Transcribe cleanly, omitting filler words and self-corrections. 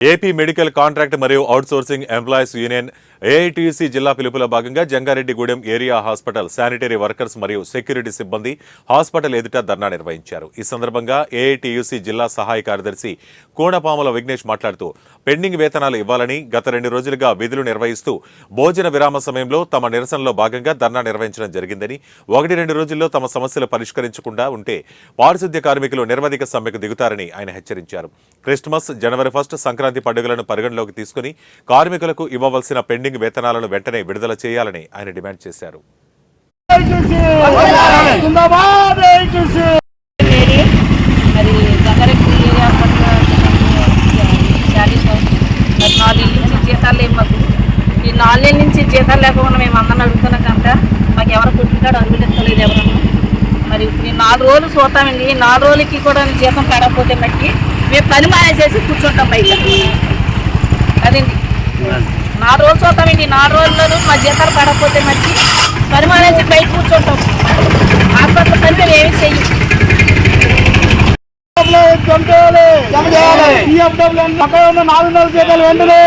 AP medical contract మరియు outsourcing employees union AITUC జిల్లా పిలుపులో భాగంగా Jangareddygudem area hospital sanitary workers మరియు సెక్యూరిటీ సిబ్బంది హాస్పిటల్ ఎదుట ధర్నా నిర్వహించారు. ఈ సందర్భంగా ఏఐటీయూసీ జిల్లా సహాయ కార్యదర్శి కోనపాముల విఘ్నేష్ మాట్లాడుతూ పెండింగ్ వేతనాలు ఇవ్వాలని గత 2 రోజులుగా విధులు నిర్వహిస్తూ భోజన విరామ సమయంలో తమ నిరసనలో భాగంగా ధర్నా నిర్వహించడం జరిగిందని, 1-2 రోజుల్లో తమ సమస్యలు పరిష్కరించకుండా ఉంటే పారిశుద్ధ్య కార్మికులు నిరవధిక సమ్మెకు దిగుతారని ఆయన హెచ్చరించారు. క్రిస్మస్, జనవరి 1 సంక్రాంతి పండుగలను పరిగణలోకి తీసుకుని కార్మికులకు ఇవ్వవలసిన పెండింగ్ వేతనాలను వెంటనే విడుదల చేయాలని ఆయన డిమాండ్ చేశారు. మరి జంగారెడ్డి ఏరియా మరి 4 నెలల నుంచి జీతాలు లేవు మాకు. ఈ 4 నెలల నుంచి జీతాలు లేకుండా మేము అందరిని అడుగుతున్నాం కనుక మాకు ఎవరు కొట్టుకాడు అరుగులు ఎత్తలేదు ఎవరన్నా. మరి నేను 4 రోజులు చూస్తామండి. 4 రోజులకి కూడా జీతం పడకపోతే మట్టి మేము పని మానేసేసి కూర్చుంటాం బయట. అదండి 4 రోజులు చూస్తామండి. 4 రోజుల్లో మా జీతాలు పడకపోతే మట్టి పని మానేసి బయట కూర్చుంటాం. హాస్పిటల్ పని మేము ఏమి చెయ్యం. జమ చేయాలి. 4 నెలల జీతాలు వెంటనే